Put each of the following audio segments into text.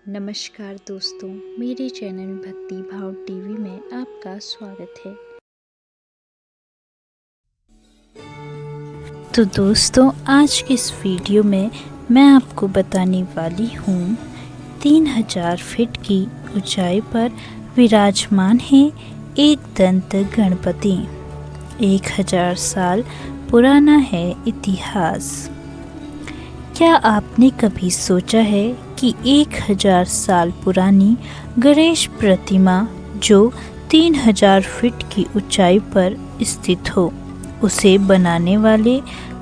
नमस्कार दोस्तों, मेरे चैनल भक्ति भाव टीवी में आपका स्वागत है। तो दोस्तों, आज की इस वीडियो में मैं आपको बताने वाली हूँ 3000 फीट की ऊंचाई पर विराजमान है एक दंत गणपति। 1000 साल पुराना है इतिहास। क्या आपने कभी सोचा है कि 1000 साल पुरानी गणेश प्रतिमा जो 3000 फीट की ऊंचाई पर स्थित हो, उसे बनाने वाले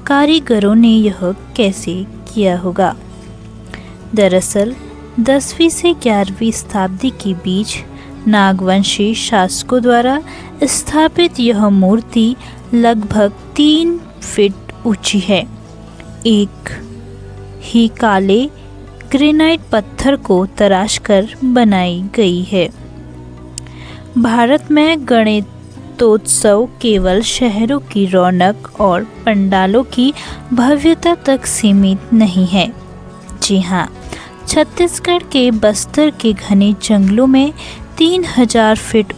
कारीगरों ने यह कैसे किया होगा? दरअसल 10वीं से 11वीं शताब्दी के बीच नागवंशी शासकों द्वारा स्थापित यह मूर्ति लगभग 3 फीट ऊंची है। एक ही काले ग्रेनाइट पत्थर को तराशकर बनाई गई है। भारत में गणेशोत्सव केवल शहरों की रौनक और पंडालों की भव्यता तक सीमित नहीं है। जी हाँ, छत्तीसगढ़ के बस्तर के घने जंगलों में 3000 फीट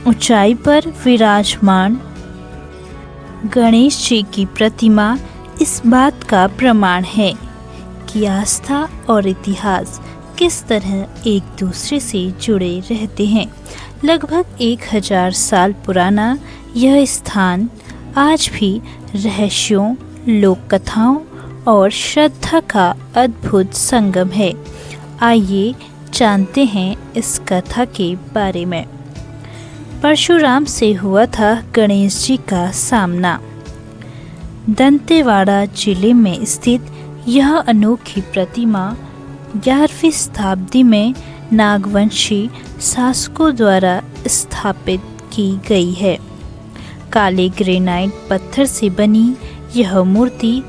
ऊंचाई पर विराजमान गणेश जी की प्रतिमा इस बात का प्रमाण है कि आस्था और इतिहास किस तरह एक दूसरे से जुड़े रहते हैं। लगभग 1000 साल पुराना यह स्थान आज भी रहस्यों, लोक कथाओं और श्रद्धा का अद्भुत संगम है। आइए जानते हैं इस कथा के बारे में। परशुराम से हुआ था गणेश जी का सामना। दंतेवाड़ा जिले में स्थित यह अनोखी प्रतिमा 11वीं शताब्दी में नागवंशी शासकों द्वारा स्थापित की गई है। काले ग्रेनाइट पत्थर से बनी यह मूर्ति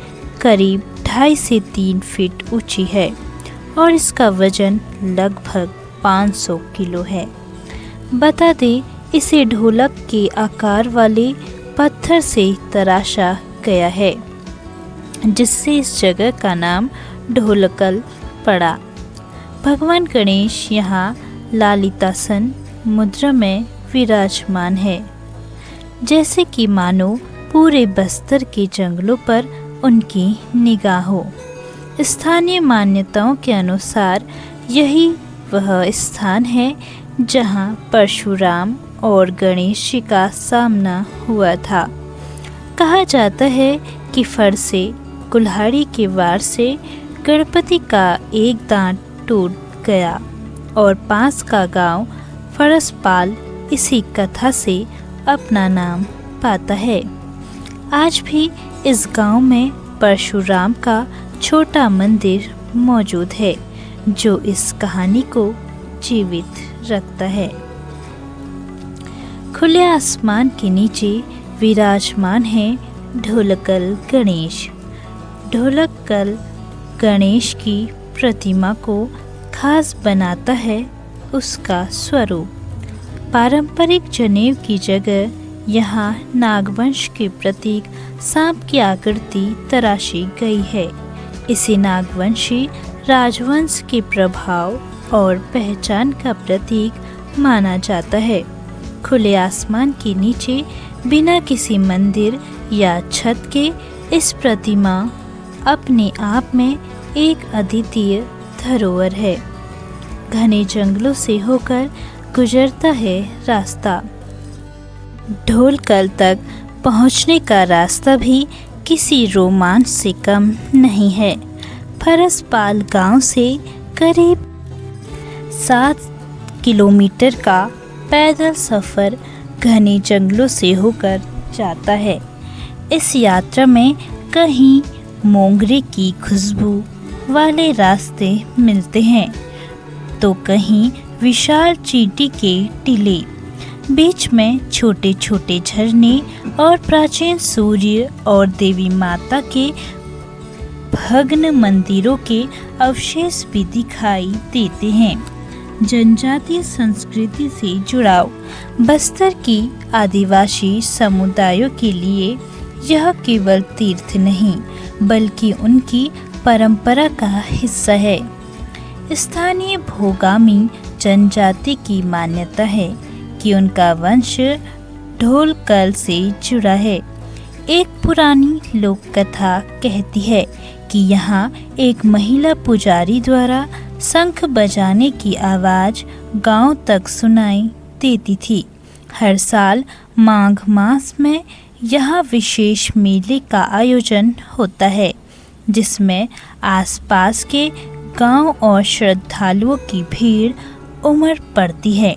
करीब 2.5 से 3 फीट ऊंची है और इसका वजन लगभग 500 किलो है। बता दें, इसे ढोलक के आकार वाले पत्थर से तराशा गया है, जिससे इस जगह का नाम ढोलकल पड़ा। भगवान गणेश यहाँ लालितासन मुद्रा में विराजमान है, जैसे कि मानो पूरे बस्तर के जंगलों पर उनकी निगाह हो। स्थानीय मान्यताओं के अनुसार यही वह स्थान है जहाँ परशुराम और गणेश जी का सामना हुआ था। कहा जाता है कि फरसे कुल्हाड़ी के वार से गणपति का एक दांत टूट गया और पास का गांव फरसपाल इसी कथा से अपना नाम पाता है। आज भी इस गांव में परशुराम का छोटा मंदिर मौजूद है, जो इस कहानी को जीवित रखता है। खुले आसमान के नीचे विराजमान है ढोलकल गणेश। ढोलकल गणेश की प्रतिमा को खास बनाता है उसका स्वरूप। पारंपरिक जनेऊ की जगह यहाँ नागवंश के प्रतीक सांप की आकृति तराशी गई है। इसे नागवंशी राजवंश के प्रभाव और पहचान का प्रतीक माना जाता है। खुले आसमान के नीचे बिना किसी मंदिर या छत के इस प्रतिमा अपने आप में एक अद्वितीय धरोहर है। घने जंगलों से होकर गुजरता है रास्ता। ढोलकल तक पहुंचने का रास्ता भी किसी रोमांच से कम नहीं है। फरसपाल गांव से करीब 7 किलोमीटर का पैदल सफ़र घने जंगलों से होकर जाता है। इस यात्रा में कहीं मोंगरे की खुशबू वाले रास्ते मिलते हैं, तो कहीं विशाल चींटी के टीले। बीच में छोटे छोटे झरने और प्राचीन सूर्य और देवी माता के भग्न मंदिरों के अवशेष भी दिखाई देते हैं। जनजातीय संस्कृति से जुड़ाव। बस्तर की आदिवासी समुदायों के लिए यह केवल तीर्थ नहीं, बल्कि उनकी परंपरा का हिस्सा है। स्थानीय भोगामी जनजाति की मान्यता है कि उनका वंश ढोलकल से जुड़ा है। एक पुरानी लोक कथा कहती है कि यहाँ एक महिला पुजारी द्वारा शंख बजाने की आवाज़ गांव तक सुनाई देती थी। हर साल माघ मास में यहाँ विशेष मेले का आयोजन होता है, जिसमें आसपास के गांव और श्रद्धालुओं की भीड़ उमड़ पड़ती है।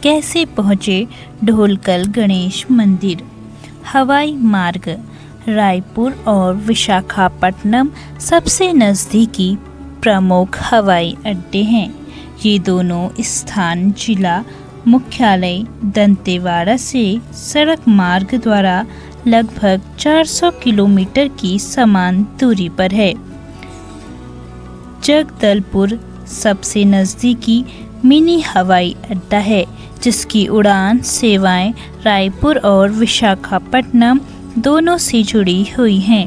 कैसे पहुँचे ढोलकल गणेश मंदिर? हवाई मार्ग। रायपुर और विशाखापट्टनम सबसे नज़दीकी प्रमुख हवाई अड्डे हैं। ये दोनों स्थान जिला मुख्यालय दंतेवाड़ा से सड़क मार्ग द्वारा लगभग 400 किलोमीटर की समान दूरी पर है। जगदलपुर सबसे नज़दीकी मिनी हवाई अड्डा है, जिसकी उड़ान सेवाएं रायपुर और विशाखापट्टनम दोनों से जुड़ी हुई हैं।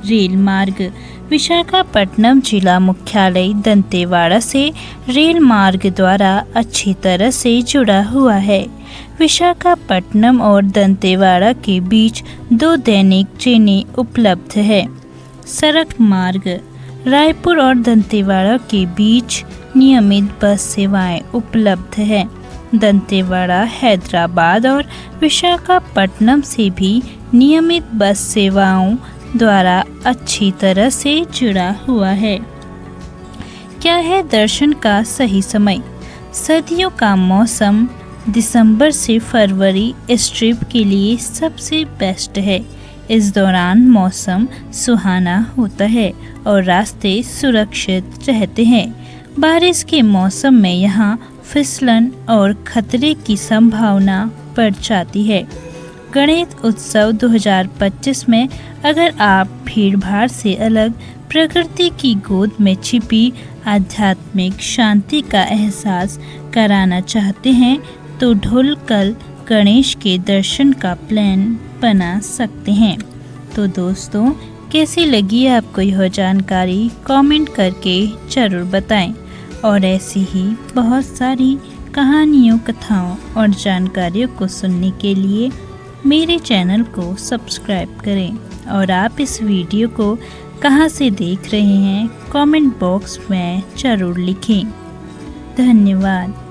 रेल मार्ग। विशाखापट्टनम जिला मुख्यालय दंतेवाड़ा से रेल मार्ग द्वारा अच्छी तरह से जुड़ा हुआ है। विशाखापट्टनम और दंतेवाड़ा के बीच 2 दैनिक ट्रेनें उपलब्ध है। सड़क मार्ग। रायपुर और दंतेवाड़ा के बीच नियमित बस सेवाएं उपलब्ध हैं। दंतेवाड़ा हैदराबाद और विशाखापट्टनम से भी नियमित बस सेवाओं द्वारा अच्छी तरह से जुड़ा हुआ है। क्या है दर्शन का सही समय? सर्दियों का मौसम दिसंबर से फरवरी इस ट्रिप के लिए सबसे बेस्ट है। इस दौरान मौसम सुहाना होता है और रास्ते सुरक्षित रहते हैं। बारिश के मौसम में यहाँ फिसलन और खतरे की संभावना बढ़ जाती है। गणेश उत्सव 2025 में अगर आप भीड़भाड़ से अलग प्रकृति की गोद में छिपी आध्यात्मिक शांति का एहसास कराना चाहते हैं तो ढोलकल गणेश के दर्शन का प्लान बना सकते हैं। तो दोस्तों, कैसी लगी आपको यह जानकारी? कमेंट करके ज़रूर बताएं और ऐसी ही बहुत सारी कहानियों, कथाओं और जानकारियों को सुनने के लिए मेरे चैनल को सब्सक्राइब करें। और आप इस वीडियो को कहाँ से देख रहे हैं कमेंट बॉक्स में ज़रूर लिखें। धन्यवाद।